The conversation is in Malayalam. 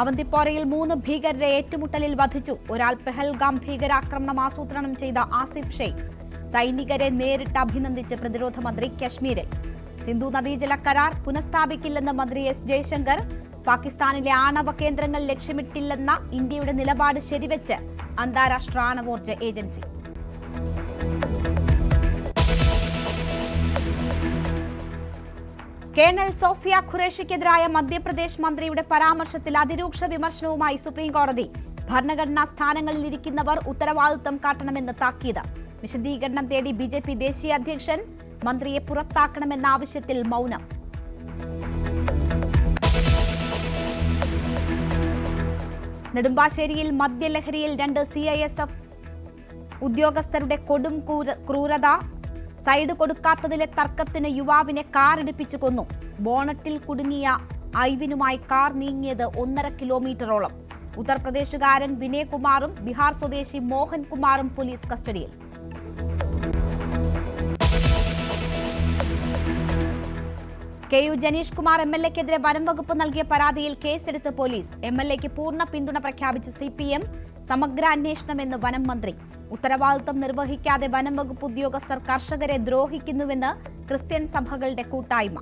അവന്തിപ്പോറയിൽ 3 ഭീകരരെ ഏറ്റുമുട്ടലിൽ വധിച്ചു. ഒരാൾ പെഹൽഗാം ഭീകരാക്രമണം ആസൂത്രണം ചെയ്ത ആസിഫ് ഷെയ്ഖ്. സൈനികരെ നേരിട്ട് അഭിനന്ദിച്ച് പ്രതിരോധ മന്ത്രി കശ്മീരിൽ. സിന്ധു നദീജല കരാർ പുനഃസ്ഥാപിക്കില്ലെന്ന് മന്ത്രി എസ് ജയശങ്കർ. പാകിസ്ഥാനിലെ ആണവ കേന്ദ്രങ്ങൾ ലക്ഷ്യമിട്ടില്ലെന്ന ഇന്ത്യയുടെ നിലപാട് ശരിവെച്ച് അന്താരാഷ്ട്ര ആണവോർജ്ജ ഏജൻസി. കേണൽ സോഫിയ ഖുറേഷിക്കെതിരായ മധ്യപ്രദേശ് മന്ത്രിയുടെ പരാമർശത്തിൽ അതിരൂക്ഷ വിമർശനവുമായി സുപ്രീംകോടതി. ഭരണഘടനാ സ്ഥാനങ്ങളിൽ ഇരിക്കുന്നവർ ഉത്തരവാദിത്തം കാട്ടണമെന്ന് താക്കീത്. വിശദീകരണം തേടി ബിജെപി ദേശീയ അധ്യക്ഷൻ. മന്ത്രിയെ പുറത്താക്കണമെന്ന ആവശ്യത്തിൽ മൗനം. നെടുമ്പാശ്ശേരിയിൽ മദ്യലഹരിയിൽ 2 CISF ഉദ്യോഗസ്ഥരുടെ കൊടും ക്രൂരത. സൈഡ് കൊടുക്കാത്തതിലെ തർക്കത്തിന് യുവാവിനെ കാറിടിപ്പിച്ചു കൊന്നു. ബോണറ്റിൽ കുടുങ്ങിയ ഐവിനുമായി കാർ നീങ്ങിയത് 1.5 കിലോമീറ്ററോളം. ഉത്തർപ്രദേശുകാരൻ വിനയകുമാറും ബീഹാർ സ്വദേശി മോഹൻകുമാറും പോലീസ് കസ്റ്റഡിയിൽ. KU ജനീഷ് കുമാർ MLA-ക്കെതിരെ വനം വകുപ്പ് നൽകിയ പരാതിയിൽ കേസെടുത്ത് പോലീസ്. MLA-ക്ക് പൂർണ്ണ പിന്തുണ പ്രഖ്യാപിച്ച് CPM. സമഗ്ര അന്വേഷണമെന്ന് വനം മന്ത്രി. ഉത്തരവാദിത്തം നിർവഹിക്കാതെ വനം വകുപ്പ് ഉദ്യോഗസ്ഥർ കർഷകരെ ദ്രോഹിക്കുന്നുവെന്ന് ക്രിസ്ത്യൻ സഭകളുടെ കൂട്ടായ്മ.